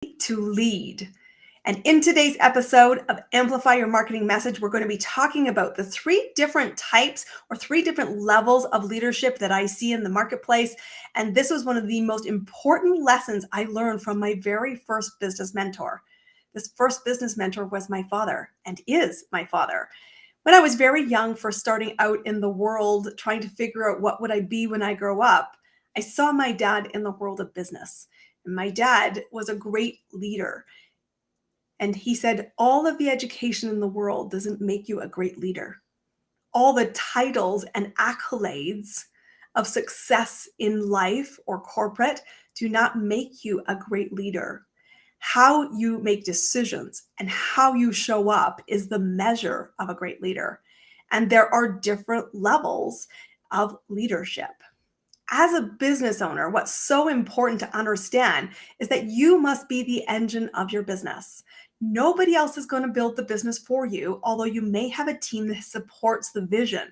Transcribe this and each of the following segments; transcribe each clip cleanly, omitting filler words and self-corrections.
to lead. And in today's episode of Amplify Your Marketing Message, we're going to be talking about the three different types or three different levels of leadership that I see in the marketplace. And this was one of the most important lessons I learned from my very first business mentor. This first business mentor was my father and is my father. When I was very young, for starting out in the world, trying to figure out what would I be when I grow up, I saw my dad in the world of business. And my dad was a great leader. And he said, all of the education in the world doesn't make you a great leader. All the titles and accolades of success in life or corporate do not make you a great leader. How you make decisions and how you show up is the measure of a great leader. And there are different levels of leadership. As a business owner, what's so important to understand is that you must be the engine of your business. Nobody else is going to build the business for you, although you may have a team that supports the vision.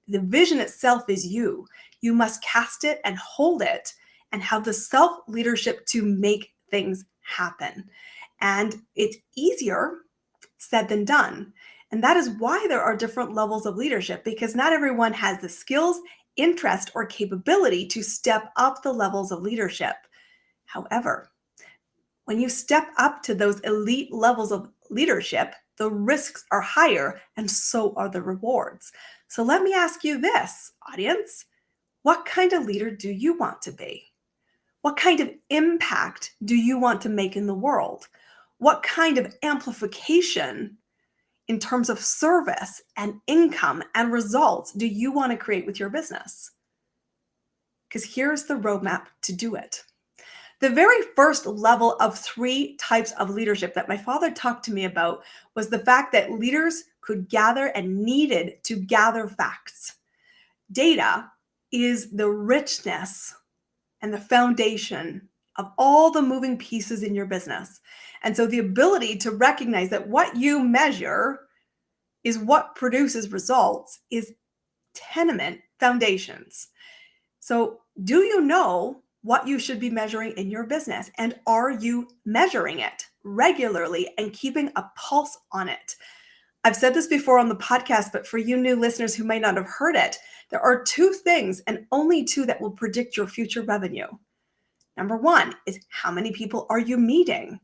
The vision itself is you. You must cast it and hold it and have the self-leadership to make things happen. And it's easier said than done. And that is why there are different levels of leadership, because not everyone has the skills, interest, or capability to step up the levels of leadership. However, when you step up to those elite levels of leadership, the risks are higher and so are the rewards. So let me ask you this, audience. What kind of leader do you want to be? What kind of impact do you want to make in the world? What kind of amplification in terms of service and income and results do you want to create with your business? Because here's the roadmap to do it. The very first level of three types of leadership that my father talked to me about was the fact that leaders could gather and needed to gather facts. Data is the richness and the foundation of all the moving pieces in your business. And so the ability to recognize that what you measure is what produces results is tenement foundations. So do you know what you should be measuring in your business? And are you measuring it regularly and keeping a pulse on it? I've said this before on the podcast, but for you new listeners who might not have heard it, there are two things and only two that will predict your future revenue. Number one is how many people are you meeting?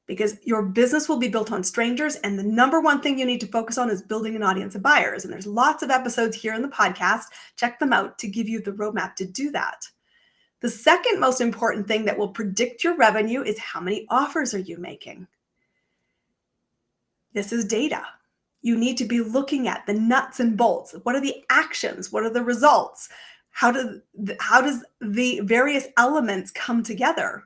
Because your business will be built on strangers, and the number one thing you need to focus on is building an audience of buyers. And there's lots of episodes here in the podcast. Check them out to give you the roadmap to do that. The second most important thing that will predict your revenue is how many offers are you making? This is data. You need to be looking at the nuts and bolts. What are the actions? What are the results? How does the various elements come together?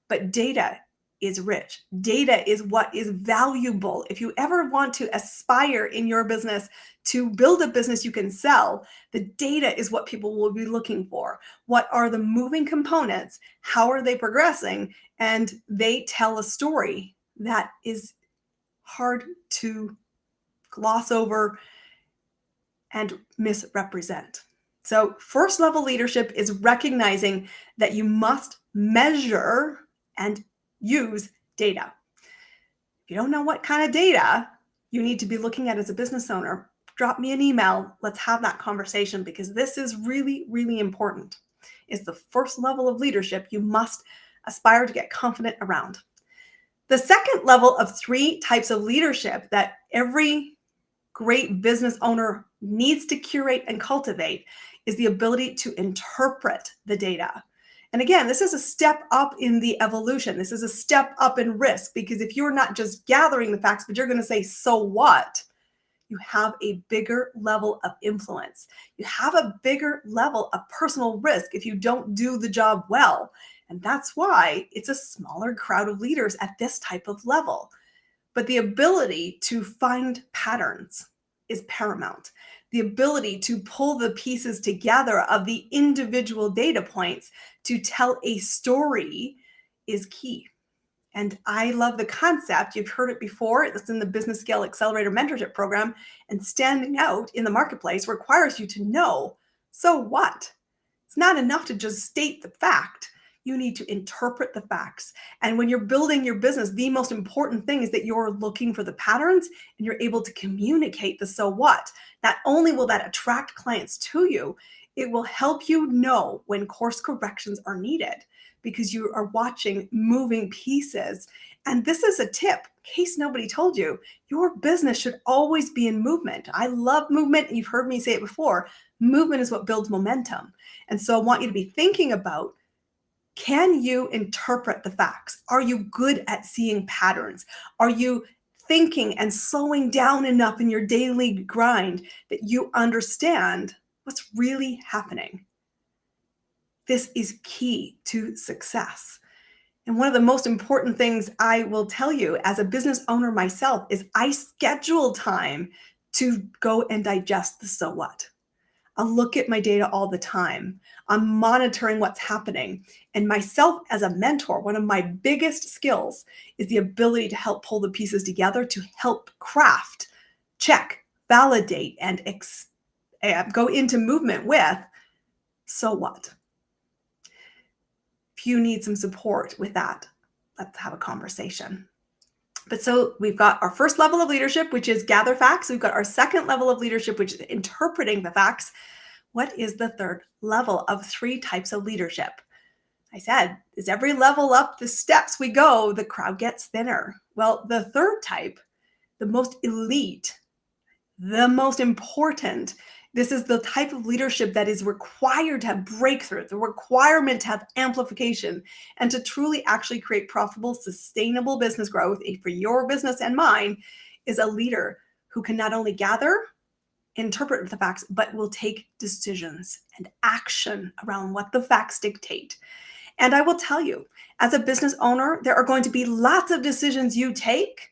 But data is rich. Data is what is valuable. If you ever want to aspire in your business to build a business you can sell, the data is what people will be looking for. What are the moving components? How are they progressing? And they tell a story that is hard to gloss over and misrepresent. So first level leadership is recognizing that you must measure and use data. If you don't know what kind of data you need to be looking at as a business owner, drop me an email. Let's have that conversation, because this is really, really important. It's the first level of leadership you must aspire to get confident around. The second level of three types of leadership that every great business owner needs to curate and cultivate is the ability to interpret the data. And again, this is a step up in the evolution. This is a step up in risk, because if you're not just gathering the facts, but you're going to say, so what? You have a bigger level of influence. You have a bigger level of personal risk if you don't do the job well. And that's why it's a smaller crowd of leaders at this type of level. But the ability to find patterns is paramount. The ability to pull the pieces together of the individual data points to tell a story is key. And I love the concept. You've heard it before. It's in the Business Scale Accelerator Mentorship Program. And standing out in the marketplace requires you to know, so what? It's not enough to just state the fact. You need to interpret the facts. And when you're building your business, the most important thing is that you're looking for the patterns and you're able to communicate the so what. Not only will that attract clients to you, it will help you know when course corrections are needed because you are watching moving pieces. And this is a tip, in case nobody told you, your business should always be in movement. I love movement. You've heard me say it before. Movement is what builds momentum. And so I want you to be thinking about, can you interpret the facts? Are you good at seeing patterns? Are you thinking and slowing down enough in your daily grind that you understand what's really happening? This is key to success. And one of the most important things I will tell you as a business owner myself is I schedule time to go and digest the so what. I look at my data all the time. I'm monitoring what's happening. And myself as a mentor, one of my biggest skills is the ability to help pull the pieces together to help craft, check, validate, and go into movement with so what. If you need some support with that, let's have a conversation. But so we've got our first level of leadership, which is gather facts. We've got our second level of leadership, which is interpreting the facts. What is the third level of 3 types of leadership? I said, as every level up the steps we go, the crowd gets thinner. Well, the third type, the most elite, the most important, this is the type of leadership that is required to have breakthrough, the requirement to have amplification, and to truly actually create profitable, sustainable business growth for your business and mine, is a leader who can not only gather, interpret the facts, but will take decisions and action around what the facts dictate. And I will tell you, as a business owner, there are going to be lots of decisions you take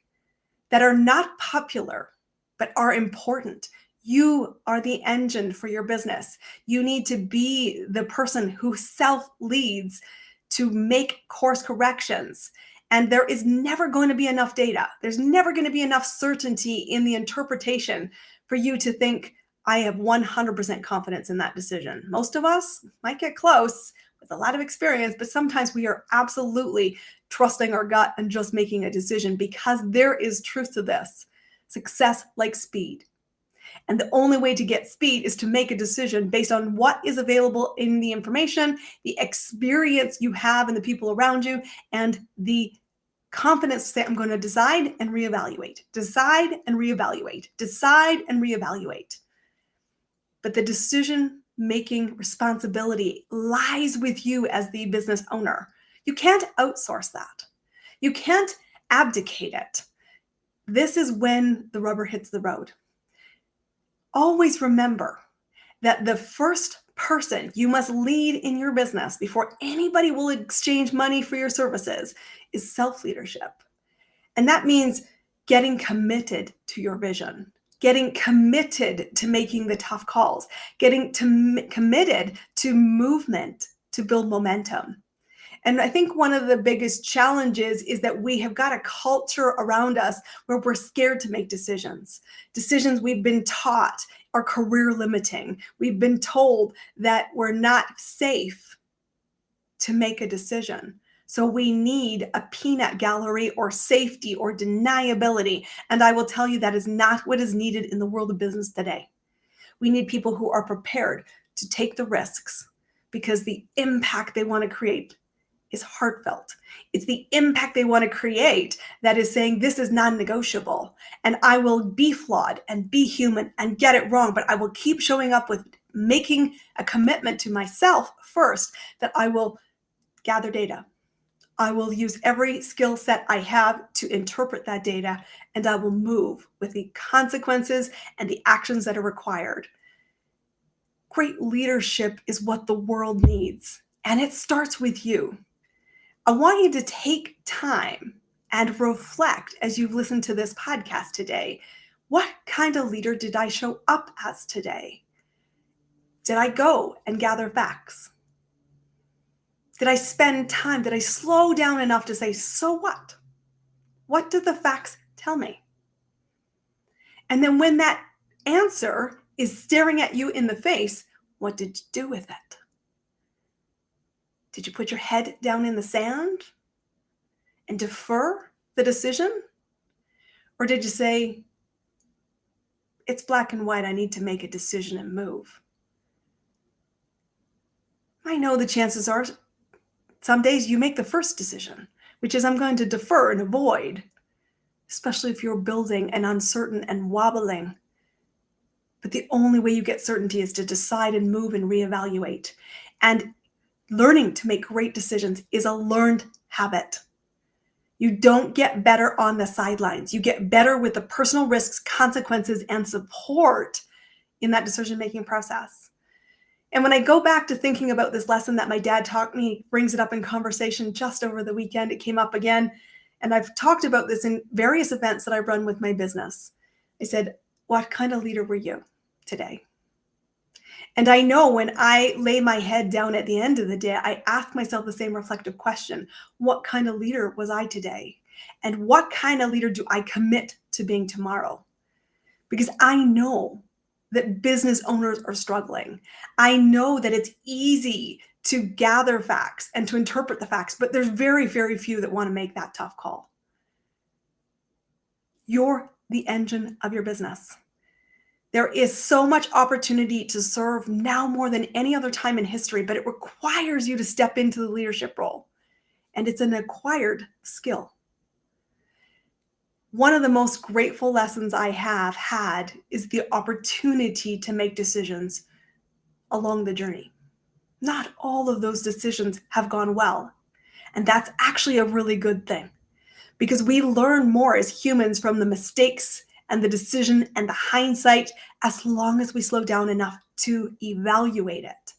that are not popular, but are important. You are the engine for your business. You need to be the person who self-leads to make course corrections. And there is never going to be enough data. There's never going to be enough certainty in the interpretation for you to think, I have 100% confidence in that decision. Most of us might get close with a lot of experience, but sometimes we are absolutely trusting our gut and just making a decision because there is truth to this. Success likes speed. And the only way to get speed is to make a decision based on what is available in the information, the experience you have and the people around you, and the confidence to say, I'm going to decide and reevaluate, decide and reevaluate, decide and reevaluate. But the decision-making responsibility lies with you as the business owner. You can't outsource that. You can't abdicate it. This is when the rubber hits the road. Always remember that the first person you must lead in your business before anybody will exchange money for your services is self-leadership. And that means getting committed to your vision, getting committed to making the tough calls, getting committed to movement to build momentum. And I think one of the biggest challenges is that we have got a culture around us where we're scared to make decisions. Decisions we've been taught are career limiting. We've been told that we're not safe to make a decision. So we need a peanut gallery or safety or deniability. And I will tell you that is not what is needed in the world of business today. We need people who are prepared to take the risks because the impact they want to create is heartfelt. It's the impact they want to create that is saying this is non-negotiable and I will be flawed and be human and get it wrong, but I will keep showing up with making a commitment to myself first that I will gather data. I will use every skill set I have to interpret that data and I will move with the consequences and the actions that are required. Great leadership is what the world needs and it starts with you. I want you to take time and reflect as you've listened to this podcast today. What kind of leader did I show up as today? Did I go and gather facts? Did I spend time? Did I slow down enough to say, so what? What did the facts tell me? And then when that answer is staring at you in the face, what did you do with it? Did you put your head down in the sand and defer the decision? Or did you say, it's black and white, I need to make a decision and move? I know the chances are some days you make the first decision, which is I'm going to defer and avoid, especially if you're building and uncertain and wobbling. But the only way you get certainty is to decide and move and reevaluate. And learning to make great decisions is a learned habit. You don't get better on the sidelines. You get better with the personal risks, consequences, and support in that decision-making process. And when I go back to thinking about this lesson that my dad taught me, brings it up in conversation just over the weekend, it came up again. And I've talked about this in various events that I run with my business. I said, what kind of leader were you today? And I know when I lay my head down at the end of the day, I ask myself the same reflective question. What kind of leader was I today? And what kind of leader do I commit to being tomorrow? Because I know that business owners are struggling. I know that it's easy to gather facts and to interpret the facts, but there's very, very few that want to make that tough call. You're the engine of your business. There is so much opportunity to serve now more than any other time in history, but it requires you to step into the leadership role. And it's an acquired skill. One of the most grateful lessons I have had is the opportunity to make decisions along the journey. Not all of those decisions have gone well. And that's actually a really good thing because we learn more as humans from the mistakes and the decision and the hindsight as long as we slow down enough to evaluate it.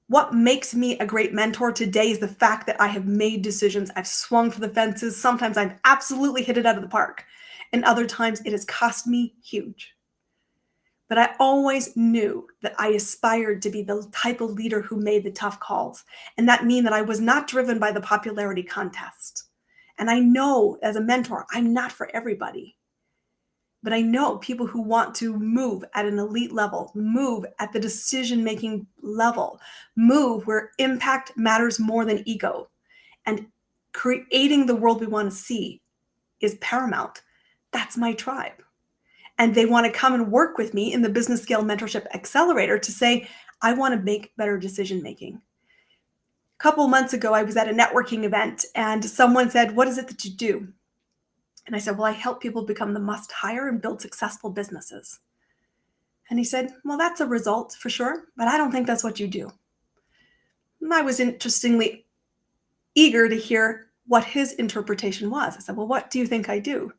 What makes me a great mentor today is the fact that I have made decisions. I've swung for the fences. Sometimes I've absolutely hit it out of the park. And other times it has cost me huge. But I always knew that I aspired to be the type of leader who made the tough calls. And that meant that I was not driven by the popularity contest. And I know as a mentor, I'm not for everybody. But I know people who want to move at an elite level, move at the decision-making level, move where impact matters more than ego. And creating the world we want to see is paramount. That's my tribe. And they want to come and work with me in the Business Scale Mentorship Accelerator to say, I want to make better decision-making. A couple months ago, I was at a networking event and someone said, what is it that you do? And I said, well, I help people become the must hire and build successful businesses. And he said, well, that's a result for sure, but I don't think that's what you do. And I was interestingly eager to hear what his interpretation was. I said, well, what do you think I do?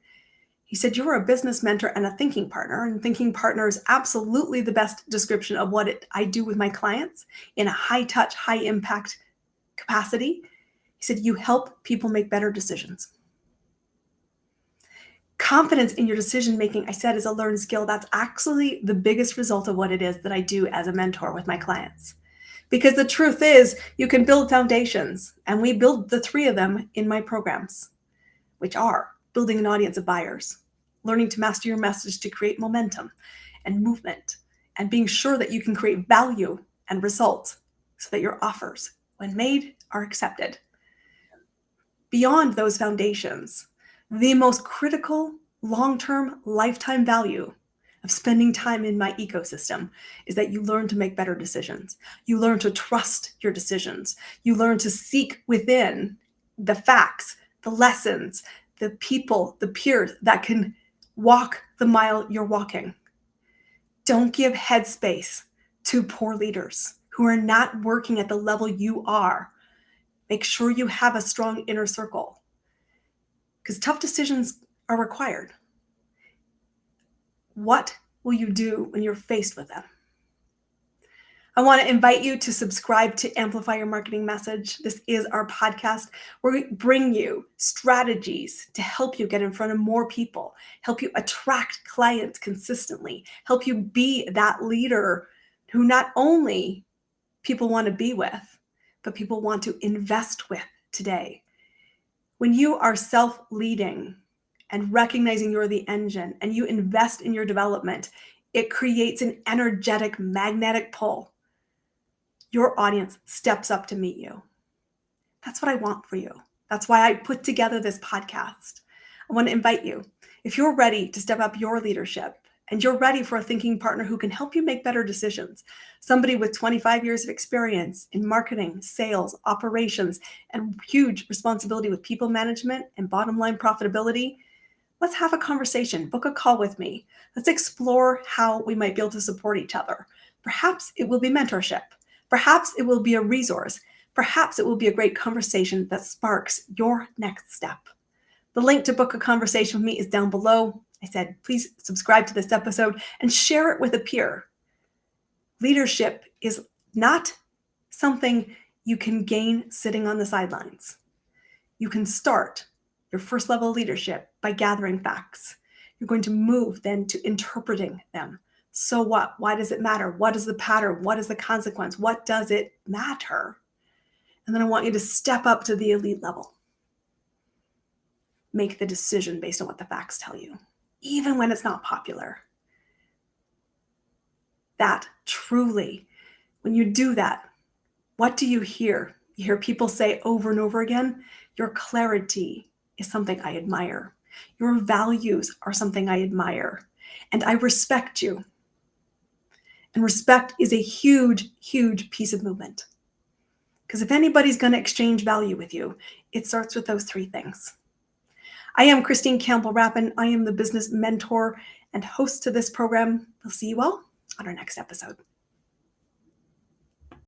He said, you're a business mentor and a thinking partner. And thinking partner is absolutely the best description of what I do with my clients in a high touch, high impact capacity. He said, you help people make better decisions. Confidence in your decision-making, I said, is a learned skill. That's actually the biggest result of what it is that I do as a mentor with my clients. Because the truth is, you can build foundations, and we build the three of them in my programs, which are building an audience of buyers, learning to master your message to create momentum and movement, and being sure that you can create value and results so that your offers, when made, are accepted. Beyond those foundations, the most critical long-term lifetime value of spending time in my ecosystem is that you learn to make better decisions. You learn to trust your decisions. You learn to seek within the facts, the lessons, the people, the peers that can walk the mile you're walking. Don't give headspace to poor leaders who are not working at the level you are. Make sure you have a strong inner circle, because tough decisions are required. What will you do when you're faced with them? I want to invite you to subscribe to Amplify Your Marketing Message. This is our podcast where we bring you strategies to help you get in front of more people, help you attract clients consistently, help you be that leader who not only people want to be with, but people want to invest with today. When you are self-leading and recognizing you're the engine and you invest in your development, it creates an energetic magnetic pull. your audience steps up to meet you. That's what I want for you. That's why I put together this podcast. I want to invite you. If you're ready to step up your leadership and you're ready for a thinking partner who can help you make better decisions, somebody with 25 years of experience in marketing, sales, operations, and huge responsibility with people management and bottom line profitability, let's have a conversation. Book a call with me. Let's explore how we might be able to support each other. Perhaps it will be mentorship. Perhaps it will be a resource. Perhaps it will be a great conversation that sparks your next step. The link to book a conversation with me is down below. I said, please subscribe to this episode and share it with a peer. Leadership is not something you can gain sitting on the sidelines. You can start your first level of leadership by gathering facts. You're going to move then to interpreting them. So what? Why does it matter? What is the pattern? What is the consequence? What does it matter? And then I want you to step up to the elite level. Make the decision based on what the facts tell you, even when it's not popular. That truly, when you do that, what do you hear? You hear people say over and over again, your clarity is something I admire. Your values are something I admire. And I respect you. And respect is a huge, huge piece of movement. Because if anybody's going to exchange value with you, it starts with those three things. I am Christine Campbell Rapin. I am the business mentor and host to this program. We'll see you all on our next episode.